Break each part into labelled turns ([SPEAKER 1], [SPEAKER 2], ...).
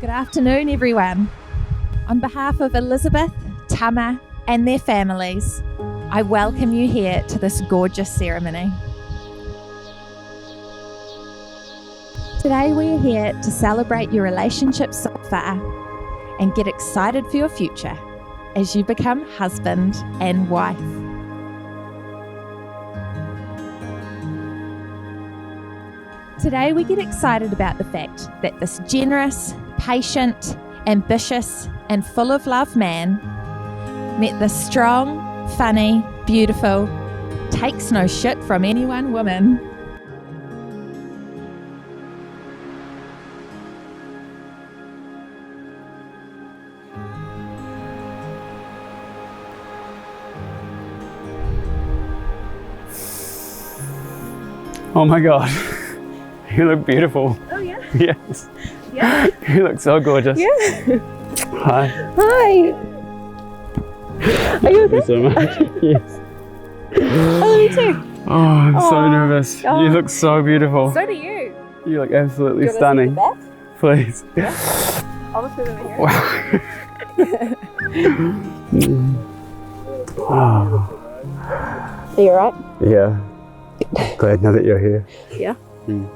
[SPEAKER 1] Good afternoon, everyone. On behalf of Elizabeth, Tama, and their families, I welcome you here to this gorgeous ceremony. Today we are here to celebrate your relationship so far and get excited for your future as you become husband and wife. Today we get excited about the fact that this generous, patient, ambitious, and full of love man met this strong, funny, beautiful, takes no shit from anyone woman.
[SPEAKER 2] Oh my God, you look beautiful.
[SPEAKER 1] Oh yeah?
[SPEAKER 2] Yes.
[SPEAKER 1] Yeah.
[SPEAKER 2] You look so gorgeous.
[SPEAKER 1] Yeah.
[SPEAKER 2] Hi.
[SPEAKER 1] Hi. Are you okay?
[SPEAKER 2] Thank you so much. Yes.
[SPEAKER 1] Oh, me too.
[SPEAKER 2] Oh, I'm so
[SPEAKER 1] Aw.
[SPEAKER 2] nervous.
[SPEAKER 1] Oh.
[SPEAKER 2] You look so beautiful.
[SPEAKER 1] So do you.
[SPEAKER 2] You look absolutely
[SPEAKER 1] Do you want to see
[SPEAKER 2] stunning.
[SPEAKER 1] the back?
[SPEAKER 2] Please.
[SPEAKER 1] Yeah. I'll just put it over here.
[SPEAKER 2] Wow.
[SPEAKER 1] Are you alright?
[SPEAKER 2] Yeah. Glad now that you're here.
[SPEAKER 1] Yeah.
[SPEAKER 2] Mm.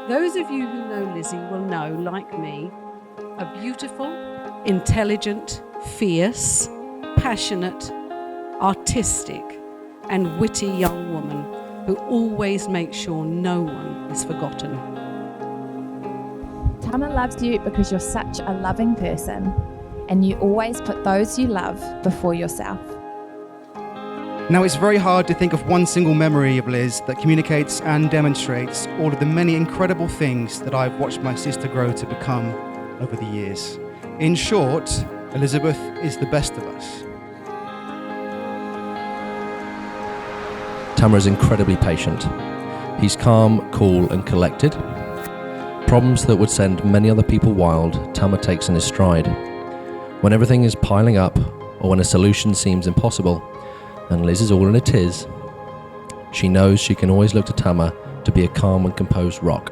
[SPEAKER 3] Those of you who know Lizzie will know, like me, a beautiful, intelligent, fierce, passionate, artistic, and witty young woman who always makes sure no one is forgotten.
[SPEAKER 1] Tama loves you because you're such a loving person and you always put those you love before yourself.
[SPEAKER 4] Now, it's very hard to think of one single memory of Liz that communicates and demonstrates all of the many incredible things that I've watched my sister grow to become over the years. In short, Elizabeth is the best of us.
[SPEAKER 5] Tama is incredibly patient. He's calm, cool, and collected. Problems that would send many other people wild, Tama takes in his stride. When everything is piling up, or when a solution seems impossible, and Liz is all in a tiz, she knows she can always look to Tama to be a calm and composed rock.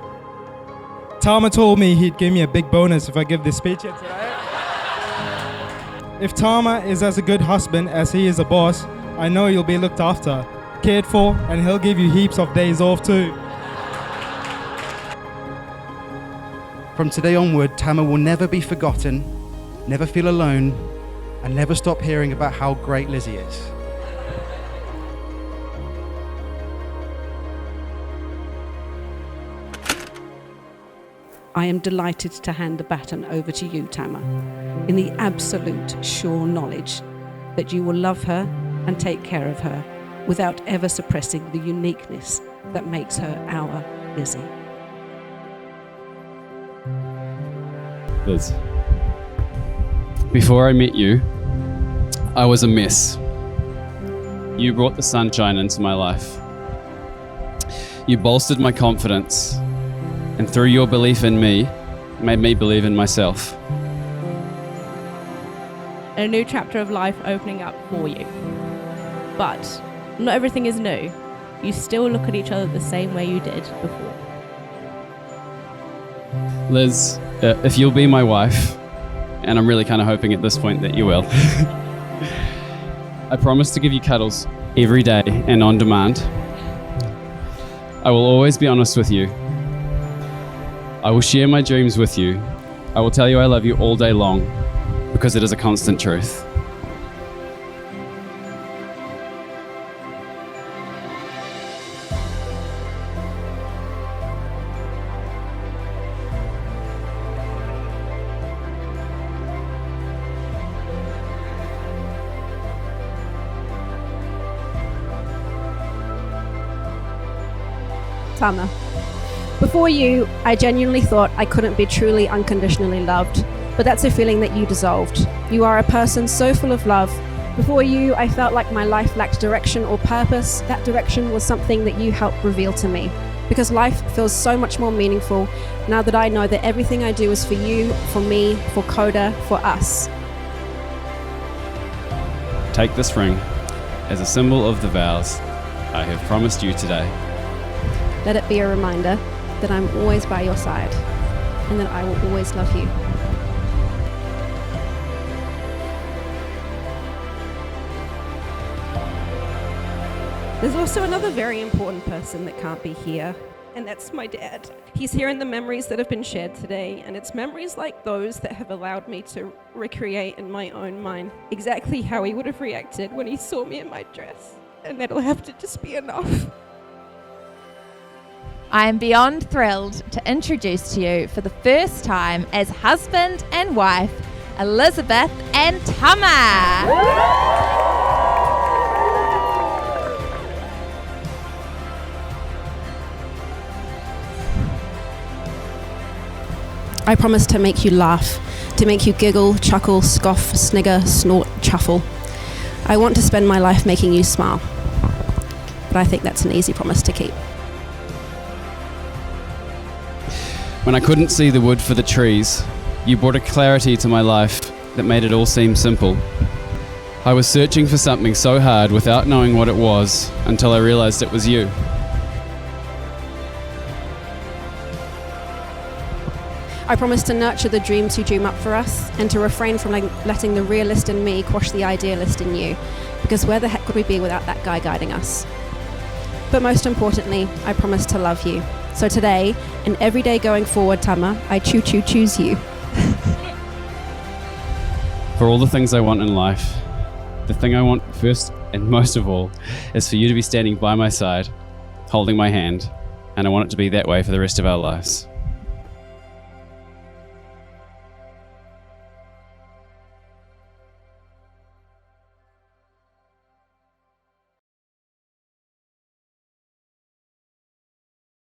[SPEAKER 6] Tama told me he'd give me a big bonus if I give this speech here today. If Tama is as a good husband as he is a boss, I know you'll be looked after, cared for, and he'll give you heaps of days off too.
[SPEAKER 4] From today onward, Tama will never be forgotten, never feel alone, and never stop hearing about how great Lizzie is.
[SPEAKER 3] I am delighted to hand the baton over to you, Tama, in the absolute sure knowledge that you will love her and take care of her without ever suppressing the uniqueness that makes her our Lizzie.
[SPEAKER 2] Liz, before I met you, I was a mess. You brought the sunshine into my life. You bolstered my confidence, and through your belief in me, made me believe in myself.
[SPEAKER 7] And a new chapter of life opening up for you. But not everything is new. You still look at each other the same way you did before.
[SPEAKER 2] Liz, if you'll be my wife, and I'm really kind of hoping at this point that you will, I promise to give you cuddles every day and on demand. I will always be honest with you. I will share my dreams with you. I will tell you I love you all day long, because it is a constant truth.
[SPEAKER 7] Tama, before you, I genuinely thought I couldn't be truly unconditionally loved, but that's a feeling that you dissolved. You are a person so full of love. Before you, I felt like my life lacked direction or purpose. That direction was something that you helped reveal to me. because life feels so much more meaningful now that I know that everything I do is for you, for me, for Coda, for us.
[SPEAKER 2] Take this ring as a symbol of the vows I have promised you today.
[SPEAKER 7] Let it be a reminder that I'm always by your side and that I will always love you.
[SPEAKER 8] There's also another very important person that can't be here, and that's my dad. He's here in the memories that have been shared today, and it's memories like those that have allowed me to recreate in my own mind exactly how he would have reacted when he saw me in my dress. And that'll have to just be enough.
[SPEAKER 1] I am beyond thrilled to introduce to you for the first time as husband and wife, Elizabeth and Tama.
[SPEAKER 7] I promise to make you laugh, to make you giggle, chuckle, scoff, snigger, snort, chuffle. I want to spend my life making you smile. But I think that's an easy promise to keep.
[SPEAKER 2] When I couldn't see the wood for the trees, you brought a clarity to my life that made it all seem simple. I was searching for something so hard without knowing what it was until I realized it was you.
[SPEAKER 7] I promise to nurture the dreams you dream up for us and to refrain from letting the realist in me quash the idealist in you, because where the heck would we be without that guy guiding us? But most importantly, I promise to love you. So today, and every day going forward, Tama, I choose you.
[SPEAKER 2] For all the things I want in life, the thing I want first and most of all is for you to be standing by my side, holding my hand, and I want it to be that way for the rest of our lives.